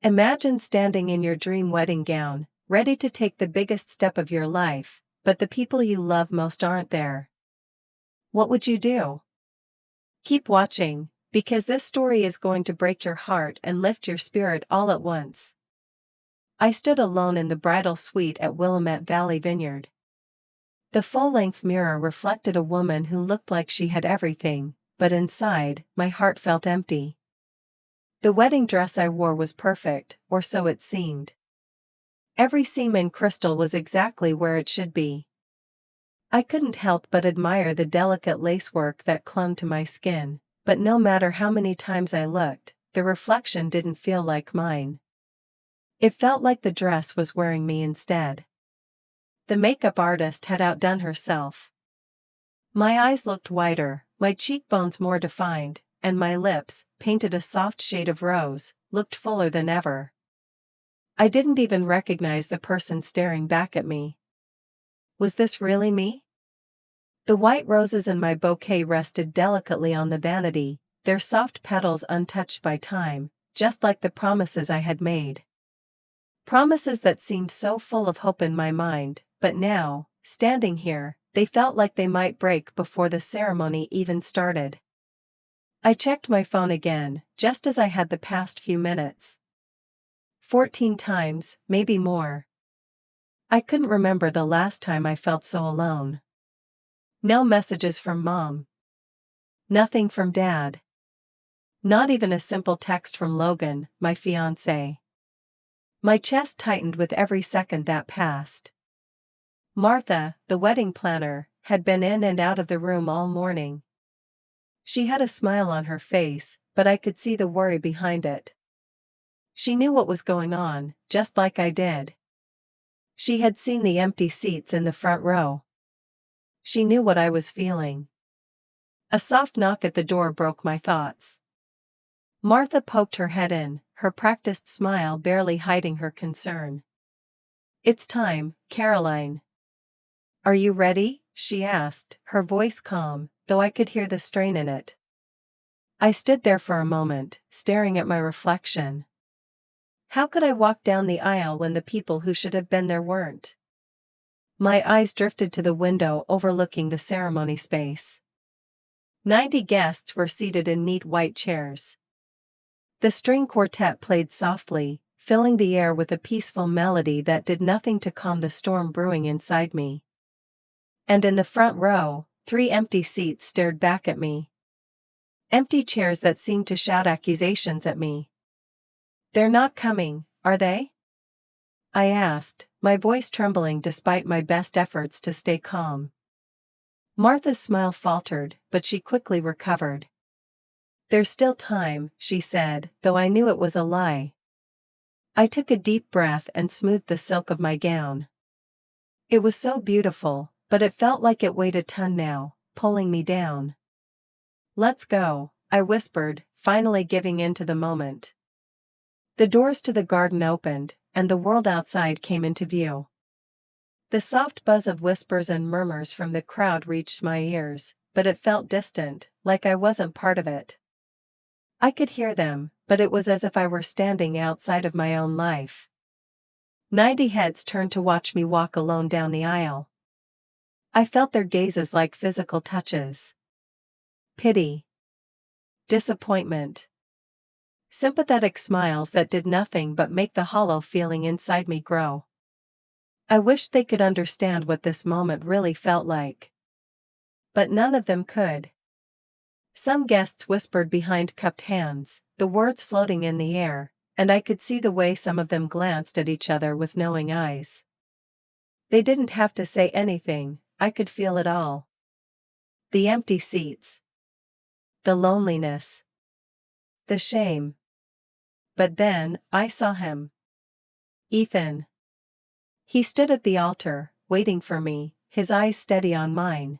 Imagine standing in your dream wedding gown, ready to take the biggest step of your life, but the people you love most aren't there. What would you do? Keep watching, because this story is going to break your heart and lift your spirit all at once. I stood alone in the bridal suite at Willamette Valley Vineyard. The full-length mirror reflected a woman who looked like she had everything, but inside, my heart felt empty. The wedding dress I wore was perfect, or so it seemed. Every seam and crystal was exactly where it should be. I couldn't help but admire the delicate lacework that clung to my skin, but no matter how many times I looked, the reflection didn't feel like mine. It felt like the dress was wearing me instead. The makeup artist had outdone herself. My eyes looked wider, my cheekbones more defined, and my lips, painted a soft shade of rose, looked fuller than ever. I didn't even recognize the person staring back at me. Was this really me? The white roses in my bouquet rested delicately on the vanity, their soft petals untouched by time, just like the promises I had made. Promises that seemed so full of hope in my mind, but now, standing here, they felt like they might break before the ceremony even started. I checked my phone again, just as I had the past few minutes. 14 times, maybe more. I couldn't remember the last time I felt so alone. No messages from Mom. Nothing from Dad. Not even a simple text from Logan, my fiancé. My chest tightened with every second that passed. Martha, the wedding planner, had been in and out of the room all morning. She had a smile on her face, but I could see the worry behind it. She knew what was going on, just like I did. She had seen the empty seats in the front row. She knew what I was feeling. A soft knock at the door broke my thoughts. Martha poked her head in, her practiced smile barely hiding her concern. "It's time, Caroline." "Are you ready?" she asked, her voice calm, though I could hear the strain in it. I stood there for a moment, staring at my reflection. How could I walk down the aisle when the people who should have been there weren't? My eyes drifted to the window overlooking the ceremony space. 90 guests were seated in neat white chairs. The string quartet played softly, filling the air with a peaceful melody that did nothing to calm the storm brewing inside me. And in the front row, 3 empty seats stared back at me. Empty chairs that seemed to shout accusations at me. "They're not coming, are they?" I asked, my voice trembling despite my best efforts to stay calm. Martha's smile faltered, but she quickly recovered. "There's still time," she said, though I knew it was a lie. I took a deep breath and smoothed the silk of my gown. It was so beautiful, but it felt like it weighed a ton now, pulling me down. "Let's go," I whispered, finally giving in to the moment. The doors to the garden opened, and the world outside came into view. The soft buzz of whispers and murmurs from the crowd reached my ears, but it felt distant, like I wasn't part of it. I could hear them, but it was as if I were standing outside of my own life. 90 heads turned to watch me walk alone down the aisle. I felt their gazes like physical touches. Pity. Disappointment. Sympathetic smiles that did nothing but make the hollow feeling inside me grow. I wished they could understand what this moment really felt like. But none of them could. Some guests whispered behind cupped hands, the words floating in the air, and I could see the way some of them glanced at each other with knowing eyes. They didn't have to say anything, I could feel it all. The empty seats. The loneliness. The shame. But then, I saw him. Ethan. He stood at the altar, waiting for me, his eyes steady on mine.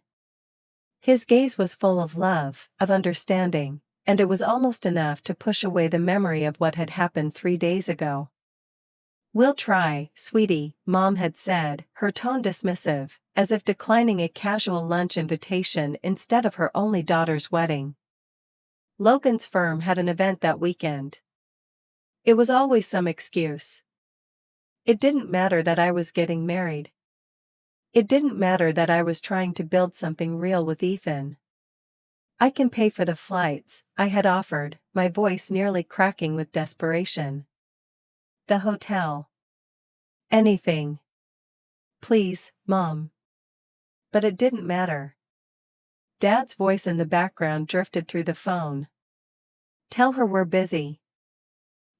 His gaze was full of love, of understanding, and it was almost enough to push away the memory of what had happened 3 days ago. "We'll try, sweetie," Mom had said, her tone dismissive, as if declining a casual lunch invitation instead of her only daughter's wedding. Logan's firm had an event that weekend. It was always some excuse. It didn't matter that I was getting married. It didn't matter that I was trying to build something real with Ethan. I can pay for the flights, I had offered, my voice nearly cracking with desperation. The hotel. Anything. Please, Mom. But it didn't matter. Dad's voice in the background drifted through the phone. Tell her we're busy.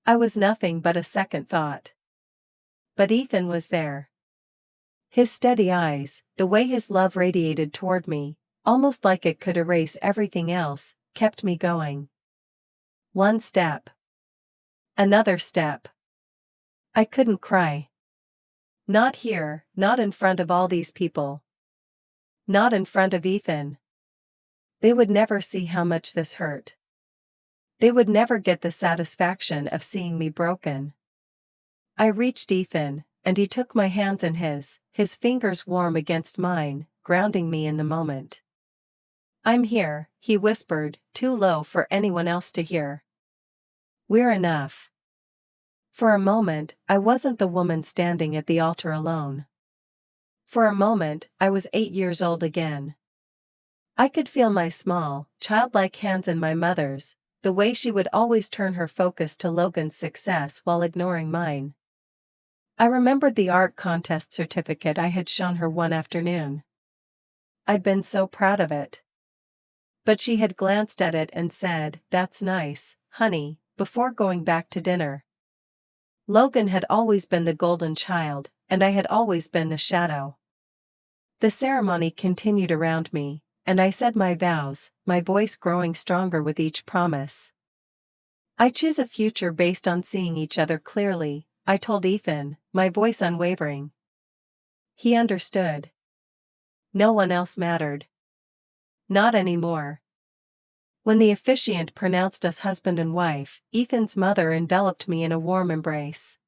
I was nothing but a second thought. But Ethan was there. His steady eyes, the way his love radiated toward me, almost like it could erase everything else, kept me going. One step. Another step. I couldn't cry. Not here, not in front of all these people. Not in front of Ethan. They would never see how much this hurt. They would never get the satisfaction of seeing me broken. I reached Ethan, and he took my hands in his fingers warm against mine, grounding me in the moment. I'm here, he whispered, too low for anyone else to hear. We're enough. For a moment, I wasn't the woman standing at the altar alone. For a moment, I was 8 years old again. I could feel my small, childlike hands in my mother's, the way she would always turn her focus to Logan's success while ignoring mine. I remembered the art contest certificate I had shown her one afternoon. I'd been so proud of it. But she had glanced at it and said, "That's nice, honey," before going back to dinner. Logan had always been the golden child, and I had always been the shadow. The ceremony continued around me, and I said my vows, my voice growing stronger with each promise. I choose a future based on seeing each other clearly, I told Ethan, my voice unwavering. He understood. No one else mattered. Not anymore. When the officiant pronounced us husband and wife, Ethan's mother enveloped me in a warm embrace.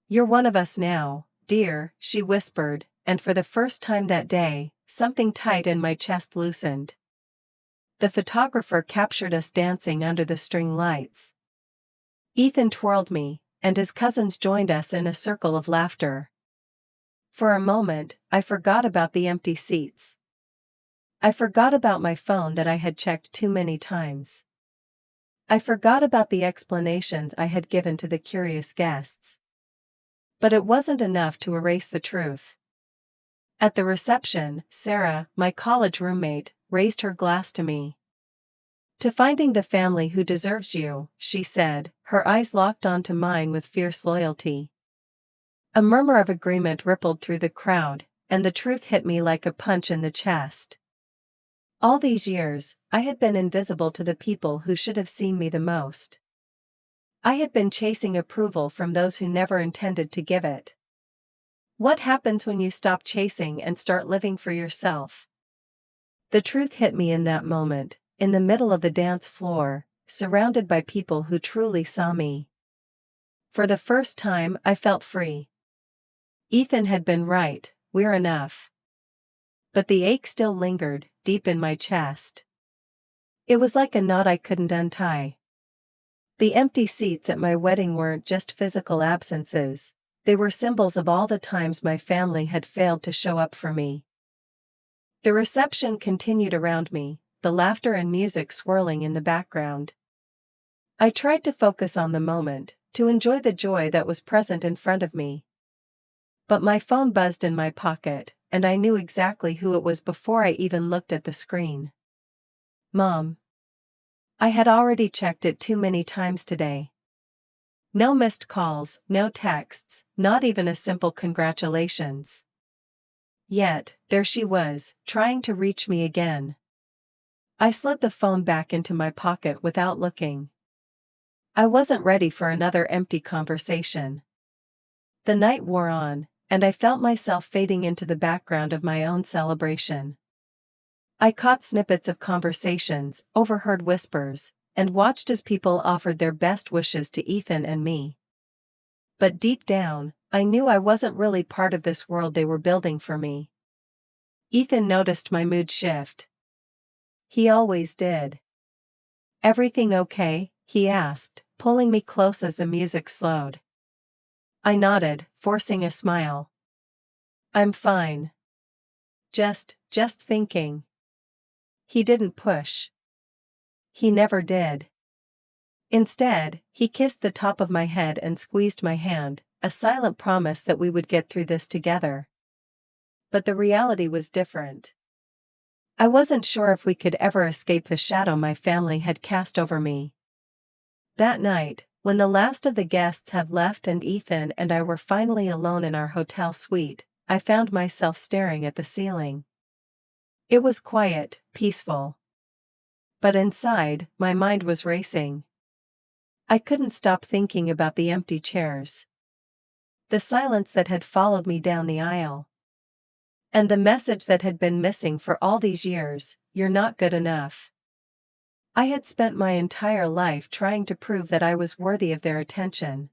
"You're one of us now, dear," she whispered, and for the first time that day, something tight in my chest loosened. The photographer captured us dancing under the string lights. Ethan twirled me, and his cousins joined us in a circle of laughter. For a moment, I forgot about the empty seats. I forgot about my phone that I had checked too many times. I forgot about the explanations I had given to the curious guests. But it wasn't enough to erase the truth. At the reception, Sarah, my college roommate, raised her glass to me. "To finding the family who deserves you," she said, her eyes locked onto mine with fierce loyalty. A murmur of agreement rippled through the crowd, and the truth hit me like a punch in the chest. All these years, I had been invisible to the people who should have seen me the most. I had been chasing approval from those who never intended to give it. What happens when you stop chasing and start living for yourself? The truth hit me in that moment, in the middle of the dance floor, surrounded by people who truly saw me. For the first time, I felt free. Ethan had been right, we're enough. But the ache still lingered, deep in my chest. It was like a knot I couldn't untie. The empty seats at my wedding weren't just physical absences, they were symbols of all the times my family had failed to show up for me. The reception continued around me, the laughter and music swirling in the background. I tried to focus on the moment, to enjoy the joy that was present in front of me. But my phone buzzed in my pocket, and I knew exactly who it was before I even looked at the screen. Mom. I had already checked it too many times today. No missed calls, no texts, not even a simple congratulations. Yet, there she was, trying to reach me again. I slid the phone back into my pocket without looking. I wasn't ready for another empty conversation. The night wore on, and I felt myself fading into the background of my own celebration. I caught snippets of conversations, overheard whispers, and watched as people offered their best wishes to Ethan and me. But deep down, I knew I wasn't really part of this world they were building for me. Ethan noticed my mood shift. He always did. "Everything okay?" he asked, pulling me close as the music slowed. I nodded, forcing a smile. I'm fine. Just thinking. He didn't push. He never did. Instead, he kissed the top of my head and squeezed my hand, a silent promise that we would get through this together. But the reality was different. I wasn't sure if we could ever escape the shadow my family had cast over me. That night, when the last of the guests had left and Ethan and I were finally alone in our hotel suite, I found myself staring at the ceiling. It was quiet, peaceful. But inside, my mind was racing. I couldn't stop thinking about the empty chairs. The silence that had followed me down the aisle. And the message that had been missing for all these years, "You're not good enough." I had spent my entire life trying to prove that I was worthy of their attention.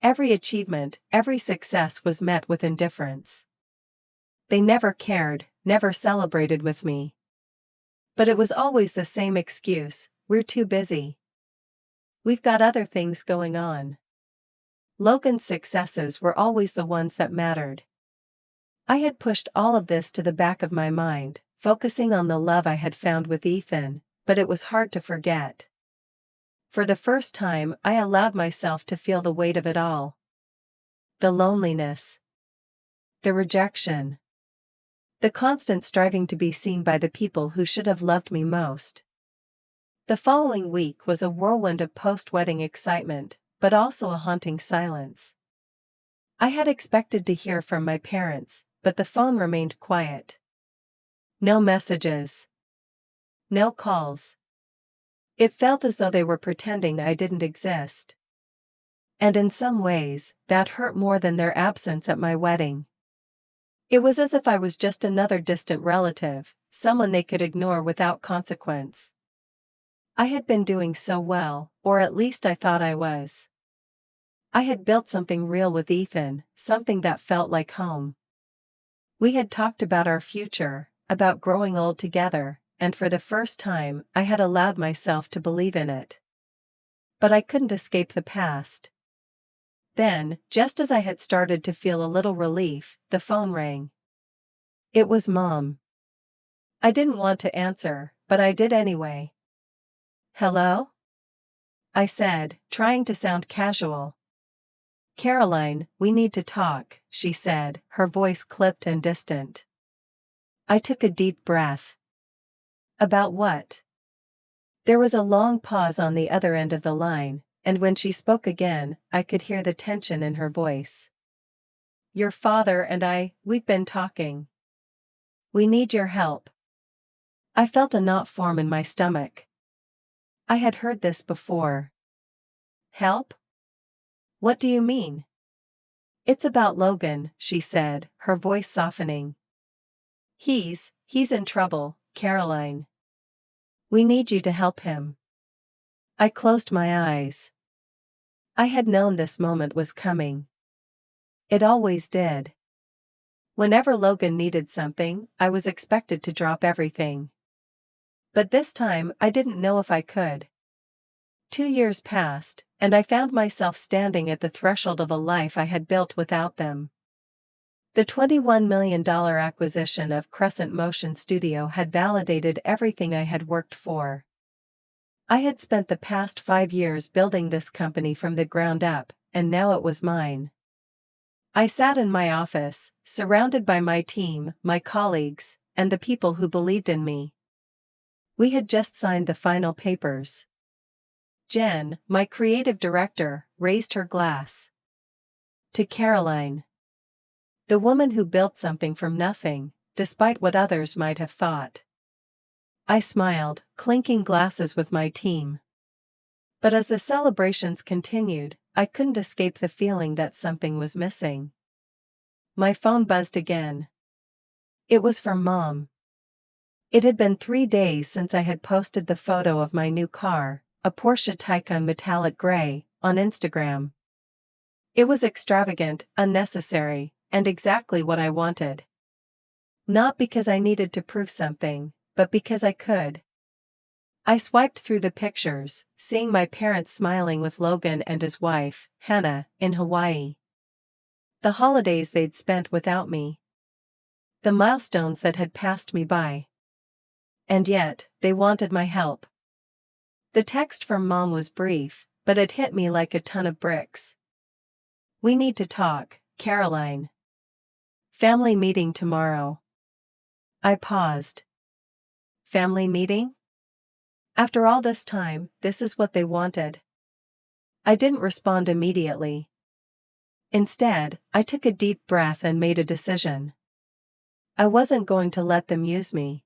Every achievement, every success was met with indifference. They never cared, never celebrated with me. But it was always the same excuse: we're too busy. We've got other things going on. Logan's successes were always the ones that mattered. I had pushed all of this to the back of my mind, focusing on the love I had found with Ethan, but it was hard to forget. For the first time, I allowed myself to feel the weight of it all. The loneliness. The rejection. The constant striving to be seen by the people who should have loved me most. The following week was a whirlwind of post-wedding excitement, but also a haunting silence. I had expected to hear from my parents, but the phone remained quiet. No messages. No calls. It felt as though they were pretending I didn't exist. And in some ways, that hurt more than their absence at my wedding. It was as if I was just another distant relative, someone they could ignore without consequence. I had been doing so well, or at least I thought I was. I had built something real with Ethan, something that felt like home. We had talked about our future, about growing old together, and for the first time, I had allowed myself to believe in it. But I couldn't escape the past. Then, just as I had started to feel a little relief, the phone rang. It was Mom. I didn't want to answer, but I did anyway. "Hello?" I said, trying to sound casual. "Caroline, we need to talk," she said, her voice clipped and distant. I took a deep breath. "About what?" There was a long pause on the other end of the line, and when she spoke again, I could hear the tension in her voice. "Your father and we've been talking. We need your help." I felt a knot form in my stomach. I had heard this before. "Help? What do you mean?" "It's about Logan," she said, her voice softening. He's in trouble, Caroline. We need you to help him." I closed my eyes. I had known this moment was coming. It always did. Whenever Logan needed something, I was expected to drop everything. But this time, I didn't know if I could. 2 years passed, and I found myself standing at the threshold of a life I had built without them. The $21 million acquisition of Crescent Motion Studio had validated everything I had worked for. I had spent the past 5 years building this company from the ground up, and now it was mine. I sat in my office, surrounded by my team, my colleagues, and the people who believed in me. We had just signed the final papers. Jen, my creative director, raised her glass. To Caroline. The woman who built something from nothing, despite what others might have thought. I smiled, clinking glasses with my team. But as the celebrations continued, I couldn't escape the feeling that something was missing. My phone buzzed again. It was from Mom. It had been 3 days since I had posted the photo of my new car, a Porsche Taycan metallic gray, on Instagram. It was extravagant, unnecessary, and exactly what I wanted. Not because I needed to prove something, but because I could. I swiped through the pictures, seeing my parents smiling with Logan and his wife, Hannah, in Hawaii. The holidays they'd spent without me. The milestones that had passed me by. And yet, they wanted my help. The text from Mom was brief, but it hit me like a ton of bricks. "We need to talk, Caroline. Family meeting tomorrow." I paused. Family meeting? After all this time, this is what they wanted. I didn't respond immediately. Instead, I took a deep breath and made a decision. I wasn't going to let them use me.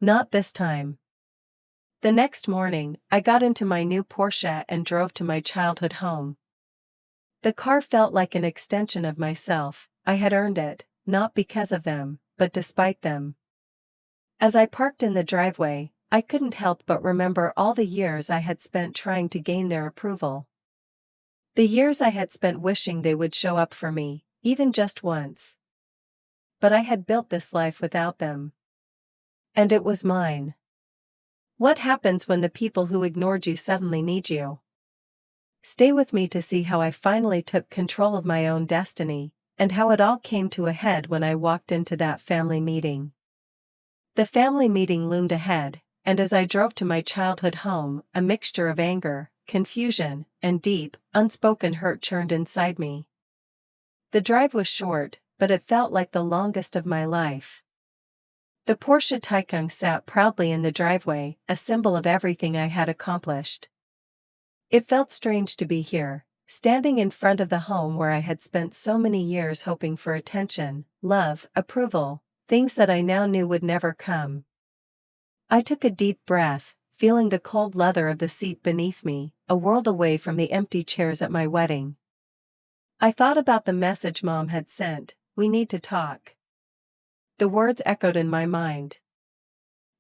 Not this time. The next morning, I got into my new Porsche and drove to my childhood home. The car felt like an extension of myself. I had earned it, not because of them, but despite them. As I parked in the driveway, I couldn't help but remember all the years I had spent trying to gain their approval. The years I had spent wishing they would show up for me, even just once. But I had built this life without them. And it was mine. What happens when the people who ignored you suddenly need you? Stay with me to see how I finally took control of my own destiny, and how it all came to a head when I walked into that family meeting. The family meeting loomed ahead, and as I drove to my childhood home, a mixture of anger, confusion, and deep, unspoken hurt churned inside me. The drive was short, but it felt like the longest of my life. The Porsche Taycan sat proudly in the driveway, a symbol of everything I had accomplished. It felt strange to be here, standing in front of the home where I had spent so many years hoping for attention, love, approval, things that I now knew would never come. I took a deep breath, feeling the cold leather of the seat beneath me, a world away from the empty chairs at my wedding. I thought about the message Mom had sent, "We need to talk." The words echoed in my mind.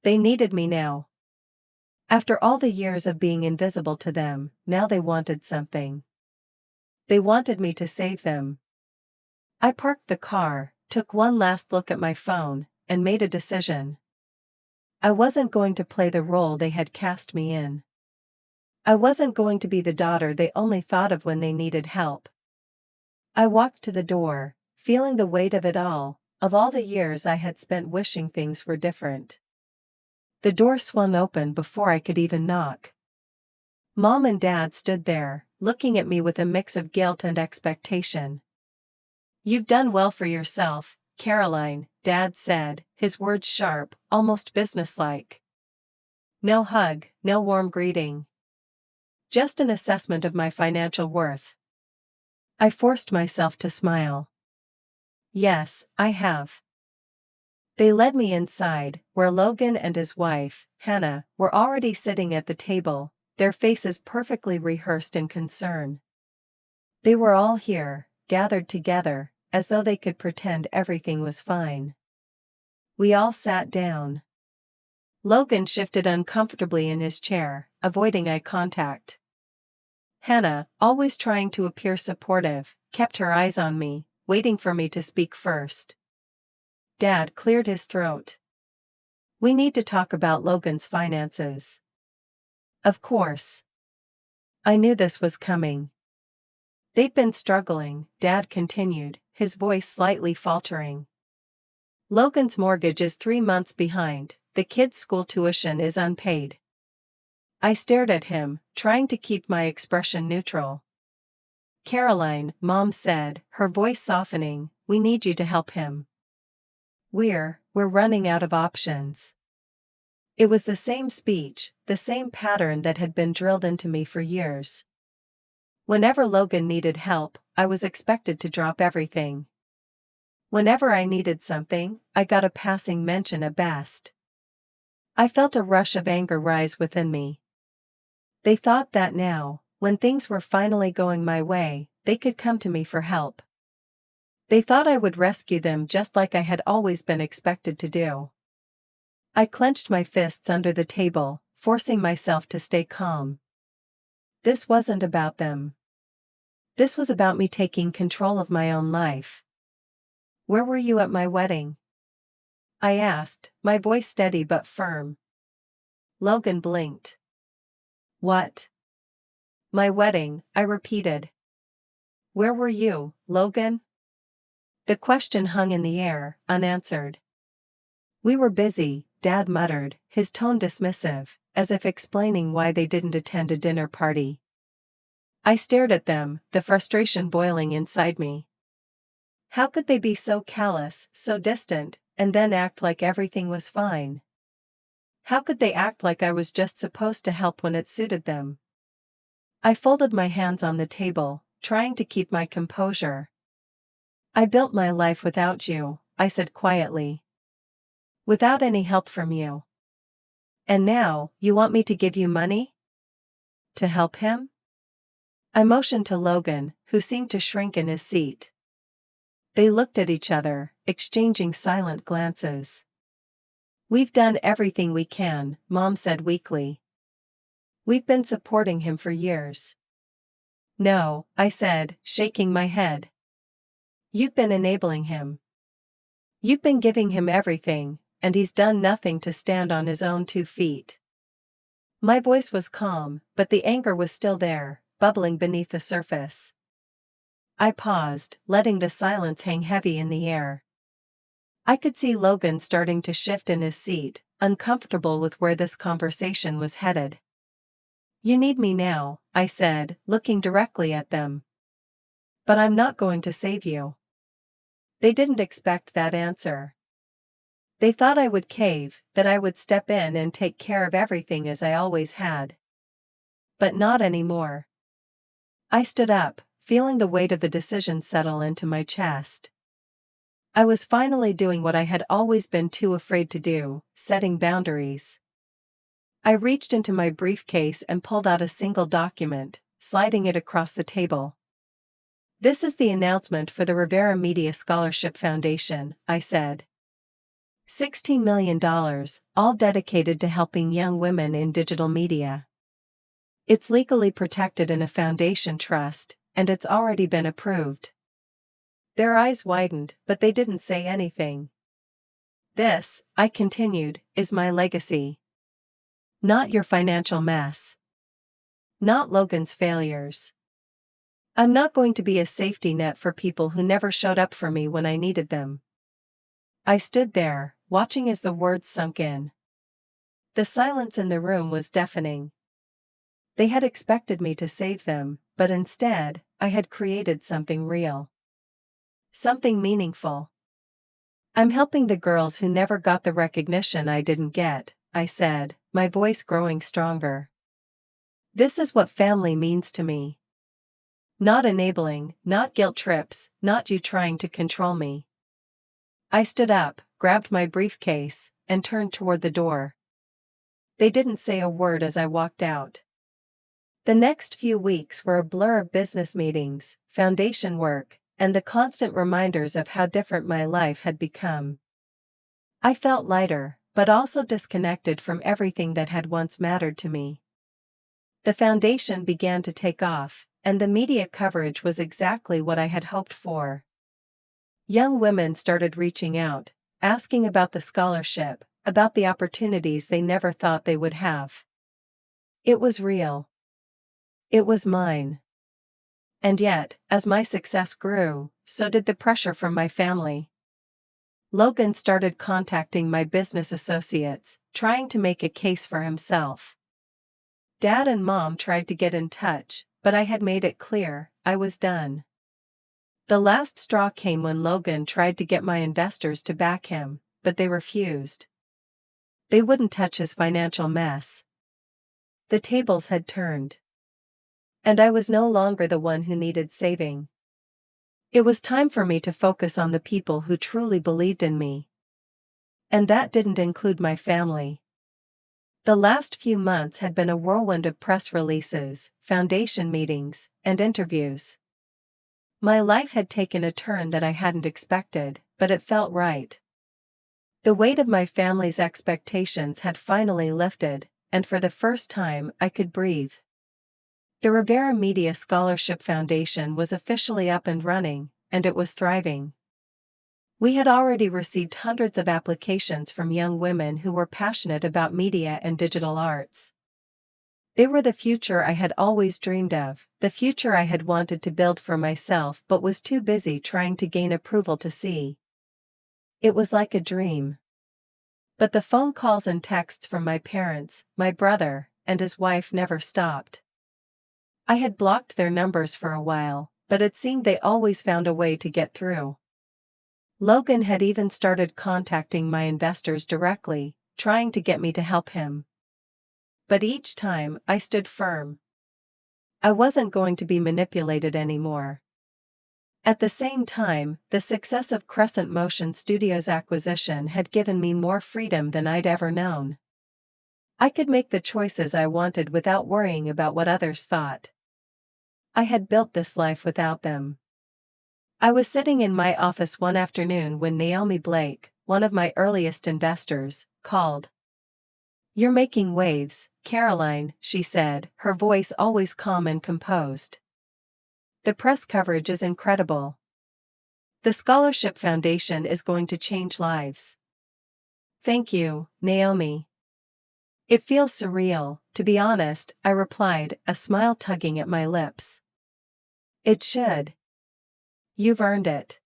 They needed me now. After all the years of being invisible to them, now they wanted something. They wanted me to save them. I parked the car, took one last look at my phone, and made a decision. I wasn't going to play the role they had cast me in. I wasn't going to be the daughter they only thought of when they needed help. I walked to the door, feeling the weight of it all, of all the years I had spent wishing things were different. The door swung open before I could even knock. Mom and Dad stood there, looking at me with a mix of guilt and expectation. "You've done well for yourself, Caroline," Dad said, his words sharp, almost businesslike. No hug, no warm greeting. Just an assessment of my financial worth. I forced myself to smile. "Yes, I have." They led me inside, where Logan and his wife, Hannah, were already sitting at the table, their faces perfectly rehearsed in concern. They were all here, gathered together, as though they could pretend everything was fine. We all sat down. Logan shifted uncomfortably in his chair, avoiding eye contact. Hannah, always trying to appear supportive, kept her eyes on me, waiting for me to speak first. Dad cleared his throat. "We need to talk about Logan's finances." Of course. I knew this was coming. "They've been struggling," Dad continued, his voice slightly faltering. "Logan's mortgage is 3 months behind, the kids' school tuition is unpaid." I stared at him, trying to keep my expression neutral. "Caroline," Mom said, her voice softening, "we need you to help him. We're running out of options." It was the same speech, the same pattern that had been drilled into me for years. Whenever Logan needed help, I was expected to drop everything. Whenever I needed something, I got a passing mention at best. I felt a rush of anger rise within me. They thought that now, when things were finally going my way, they could come to me for help. They thought I would rescue them just like I had always been expected to do. I clenched my fists under the table, forcing myself to stay calm. This wasn't about them. This was about me taking control of my own life. "Where were you at my wedding?" I asked, my voice steady but firm. Logan blinked. What? My wedding, I repeated. Where were you, Logan? The question hung in the air, unanswered. We were busy, Dad muttered, his tone dismissive, as if explaining why they didn't attend a dinner party. I stared at them, the frustration boiling inside me. How could they be so callous, so distant, and then act like everything was fine? How could they act like I was just supposed to help when it suited them? I folded my hands on the table, trying to keep my composure. I built my life without you, I said quietly. Without any help from you. And now, you want me to give you money? To help him? I motioned to Logan, who seemed to shrink in his seat. They looked at each other, exchanging silent glances. We've done everything we can, Mom said weakly. We've been supporting him for years. No, I said, shaking my head. You've been enabling him. You've been giving him everything, and he's done nothing to stand on his own 2 feet. My voice was calm, but the anger was still there, bubbling beneath the surface. I paused, letting the silence hang heavy in the air. I could see Logan starting to shift in his seat, uncomfortable with where this conversation was headed. You need me now, I said, looking directly at them. But I'm not going to save you. They didn't expect that answer. They thought I would cave, that I would step in and take care of everything as I always had. But not anymore. I stood up, feeling the weight of the decision settle into my chest. I was finally doing what I had always been too afraid to do, setting boundaries. I reached into my briefcase and pulled out a single document, sliding it across the table. This is the announcement for the Rivera Media Scholarship Foundation, I said. $16 million, all dedicated to helping young women in digital media. It's legally protected in a foundation trust, and it's already been approved. Their eyes widened, but they didn't say anything. This, I continued, is my legacy. Not your financial mess. Not Logan's failures. I'm not going to be a safety net for people who never showed up for me when I needed them. I stood there, watching as the words sunk in. The silence in the room was deafening. They had expected me to save them, but instead, I had created something real. Something meaningful. I'm helping the girls who never got the recognition I didn't get, I said, my voice growing stronger. This is what family means to me. Not enabling, not guilt trips, not you trying to control me. I stood up, grabbed my briefcase, and turned toward the door. They didn't say a word as I walked out. The next few weeks were a blur of business meetings, foundation work, and the constant reminders of how different my life had become. I felt lighter, but also disconnected from everything that had once mattered to me. The foundation began to take off, and the media coverage was exactly what I had hoped for. Young women started reaching out, asking about the scholarship, about the opportunities they never thought they would have. It was real. It was mine. And yet, as my success grew, so did the pressure from my family. Logan started contacting my business associates, trying to make a case for himself. Dad and Mom tried to get in touch, but I had made it clear, I was done. The last straw came when Logan tried to get my investors to back him, but they refused. They wouldn't touch his financial mess. The tables had turned. And I was no longer the one who needed saving. It was time for me to focus on the people who truly believed in me. And that didn't include my family. The last few months had been a whirlwind of press releases, foundation meetings, and interviews. My life had taken a turn that I hadn't expected, but it felt right. The weight of my family's expectations had finally lifted, and for the first time I could breathe. The Rivera Media Scholarship Foundation was officially up and running, and it was thriving. We had already received hundreds of applications from young women who were passionate about media and digital arts. They were the future I had always dreamed of, the future I had wanted to build for myself but was too busy trying to gain approval to see. It was like a dream. But the phone calls and texts from my parents, my brother, and his wife never stopped. I had blocked their numbers for a while, but it seemed they always found a way to get through. Logan had even started contacting my investors directly, trying to get me to help him. But each time, I stood firm. I wasn't going to be manipulated anymore. At the same time, the success of Crescent Motion Studios' acquisition had given me more freedom than I'd ever known. I could make the choices I wanted without worrying about what others thought. I had built this life without them. I was sitting in my office one afternoon when Naomi Blake, one of my earliest investors, called. "You're making waves, Caroline," she said, her voice always calm and composed. "The press coverage is incredible. The Scholarship Foundation is going to change lives." "Thank you, Naomi. It feels surreal, to be honest," I replied, a smile tugging at my lips. "It should. You've earned it.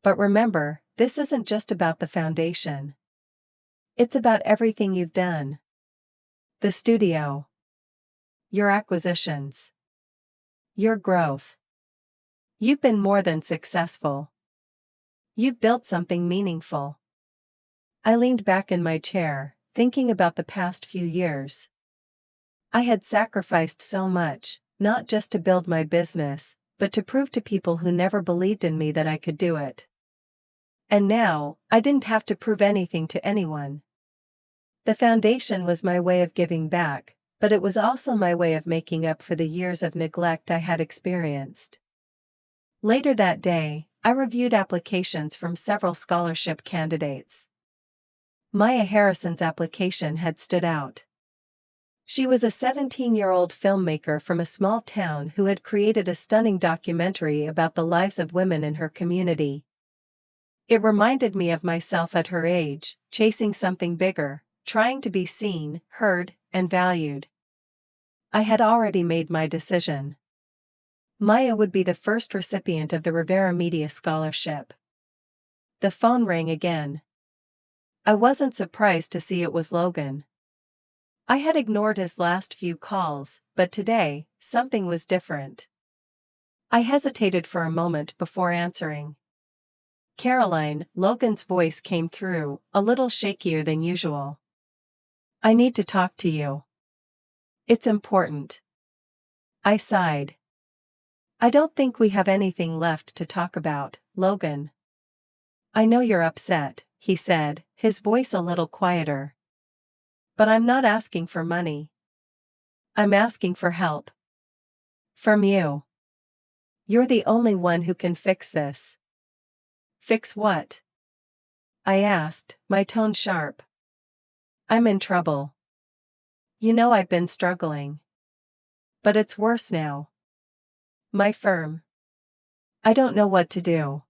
But remember, this isn't just about the foundation. It's about everything you've done. The studio. Your acquisitions. Your growth. You've been more than successful. You've built something meaningful." I leaned back in my chair, thinking about the past few years. I had sacrificed so much, not just to build my business, but to prove to people who never believed in me that I could do it. And now, I didn't have to prove anything to anyone. The foundation was my way of giving back, but it was also my way of making up for the years of neglect I had experienced. Later that day, I reviewed applications from several scholarship candidates. Maya Harrison's application had stood out. She was a 17-year-old filmmaker from a small town who had created a stunning documentary about the lives of women in her community. It reminded me of myself at her age, chasing something bigger, trying to be seen, heard, and valued. I had already made my decision. Maya would be the first recipient of the Rivera Media Scholarship. The phone rang again. I wasn't surprised to see it was Logan. I had ignored his last few calls, but today, something was different. I hesitated for a moment before answering. "Caroline," Logan's voice came through, a little shakier than usual. "I need to talk to you. It's important." I sighed. "I don't think we have anything left to talk about, Logan." "I know you're upset," he said, his voice a little quieter. "But I'm not asking for money. I'm asking for help. From you. You're the only one who can fix this." "Fix what?" I asked, my tone sharp. "I'm in trouble. You know I've been struggling. But it's worse now. My firm. I don't know what to do.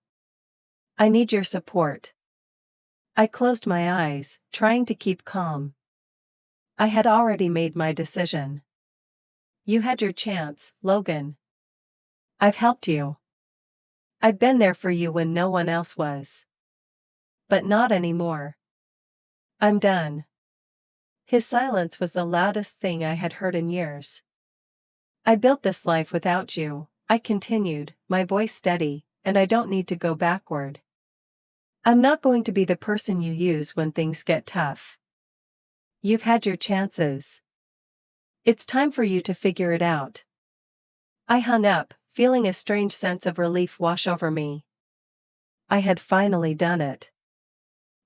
I need your support." I closed my eyes, trying to keep calm. I had already made my decision. "You had your chance, Logan. I've helped you. I've been there for you when no one else was. But not anymore. I'm done." His silence was the loudest thing I had heard in years. "I built this life without you," I continued, my voice steady, "and I don't need to go backward. I'm not going to be the person you use when things get tough. You've had your chances. It's time for you to figure it out." I hung up, feeling a strange sense of relief wash over me. I had finally done it.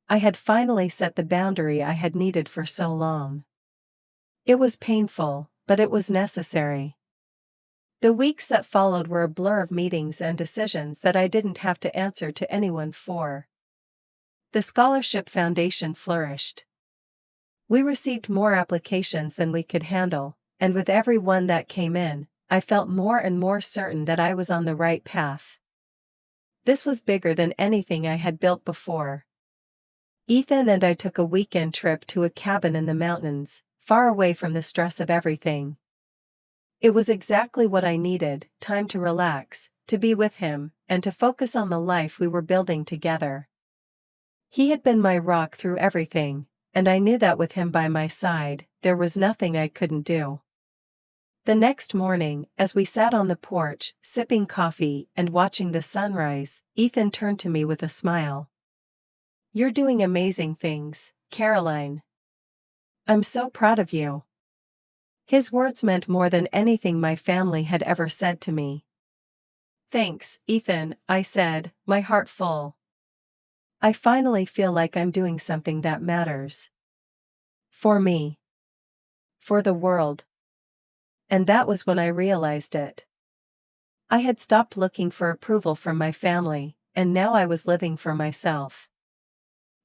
I had finally set the boundary I had needed for so long. It was painful, but it was necessary. The weeks that followed were a blur of meetings and decisions that I didn't have to answer to anyone for. The Scholarship Foundation flourished. We received more applications than we could handle, and with every one that came in, I felt more and more certain that I was on the right path. This was bigger than anything I had built before. Ethan and I took a weekend trip to a cabin in the mountains, far away from the stress of everything. It was exactly what I needed: time to relax, to be with him, and to focus on the life we were building together. He had been my rock through everything, and I knew that with him by my side, there was nothing I couldn't do. The next morning, as we sat on the porch, sipping coffee and watching the sunrise, Ethan turned to me with a smile. "You're doing amazing things, Caroline. I'm so proud of you." His words meant more than anything my family had ever said to me. "Thanks, Ethan," I said, my heart full. I finally feel like I'm doing something that matters. For me. For the world. And that was when I realized it. I had stopped looking for approval from my family, and now I was living for myself.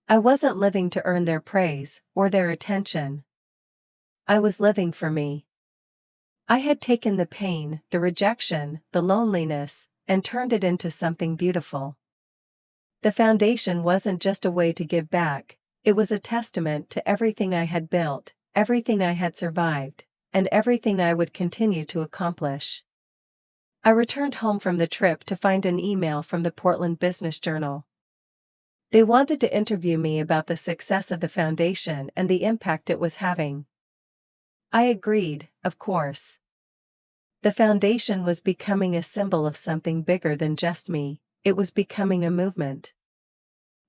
I wasn't living to earn their praise or their attention. I was living for me. I had taken the pain, the rejection, the loneliness, and turned it into something beautiful. The foundation wasn't just a way to give back, it was a testament to everything I had built, everything I had survived, and everything I would continue to accomplish. I returned home from the trip to find an email from the Portland Business Journal. They wanted to interview me about the success of the foundation and the impact it was having. I agreed, of course. The foundation was becoming a symbol of something bigger than just me. It was becoming a movement.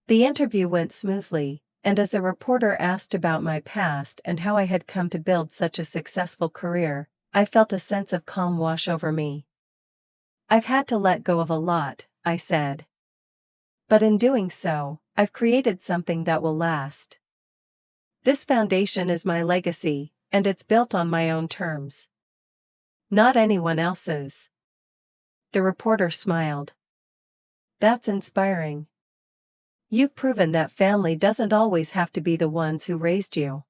The interview went smoothly, and as the reporter asked about my past and how I had come to build such a successful career, I felt a sense of calm wash over me. "I've had to let go of a lot," I said. "But in doing so, I've created something that will last. This foundation is my legacy, and it's built on my own terms. Not anyone else's." The reporter smiled. "That's inspiring. You've proven that family doesn't always have to be the ones who raised you.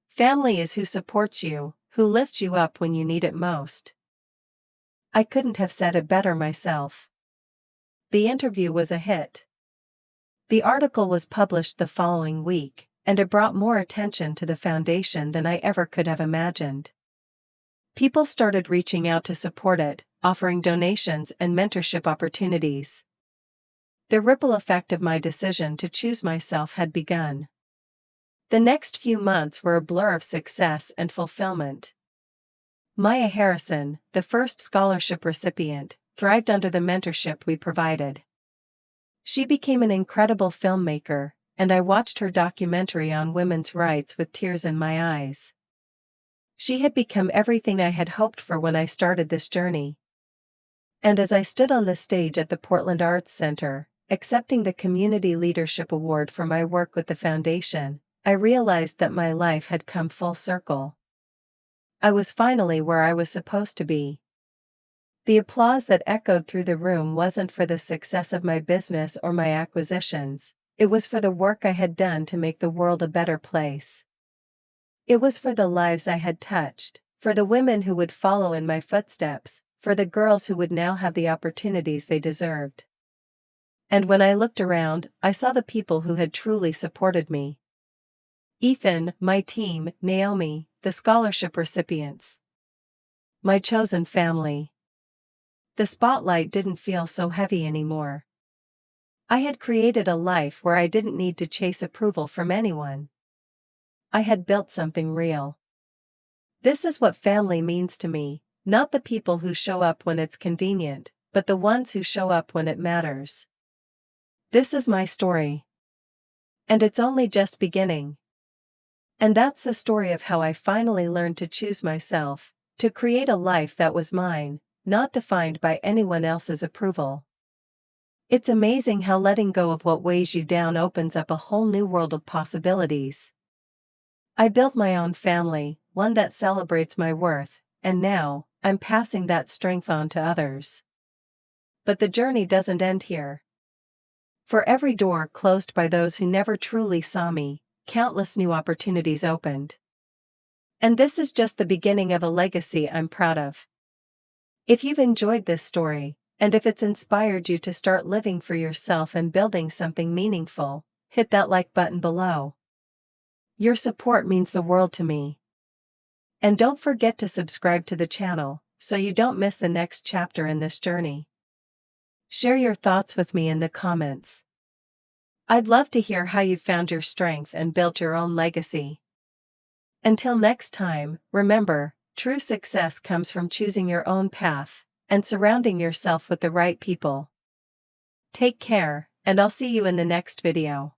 Family is who supports you, who lifts you up when you need it most." I couldn't have said it better myself. The interview was a hit. The article was published the following week, and it brought more attention to the foundation than I ever could have imagined. People started reaching out to support it, offering donations and mentorship opportunities. The ripple effect of my decision to choose myself had begun. The next few months were a blur of success and fulfillment. Maya Harrison, the first scholarship recipient, thrived under the mentorship we provided. She became an incredible filmmaker, and I watched her documentary on women's rights with tears in my eyes. She had become everything I had hoped for when I started this journey. And as I stood on the stage at the Portland Arts Center, accepting the Community Leadership Award for my work with the foundation, I realized that my life had come full circle. I was finally where I was supposed to be. The applause that echoed through the room wasn't for the success of my business or my acquisitions, it was for the work I had done to make the world a better place. It was for the lives I had touched, for the women who would follow in my footsteps, for the girls who would now have the opportunities they deserved. And when I looked around, I saw the people who had truly supported me. Ethan, my team, Naomi, the scholarship recipients. My chosen family. The spotlight didn't feel so heavy anymore. I had created a life where I didn't need to chase approval from anyone. I had built something real. This is what family means to me, not the people who show up when it's convenient, but the ones who show up when it matters. This is my story. And it's only just beginning. And that's the story of how I finally learned to choose myself, to create a life that was mine, not defined by anyone else's approval. It's amazing how letting go of what weighs you down opens up a whole new world of possibilities. I built my own family, one that celebrates my worth, and now, I'm passing that strength on to others. But the journey doesn't end here. For every door closed by those who never truly saw me, countless new opportunities opened. And this is just the beginning of a legacy I'm proud of. If you've enjoyed this story, And if it's inspired you to start living for yourself and building something meaningful, hit that like button below. Your support means the world to me. And don't forget to subscribe to the channel, so you don't miss the next chapter in this journey. Share your thoughts with me in the comments. I'd love to hear how you found your strength and built your own legacy. Until next time, remember, true success comes from choosing your own path and surrounding yourself with the right people. Take care, and I'll see you in the next video.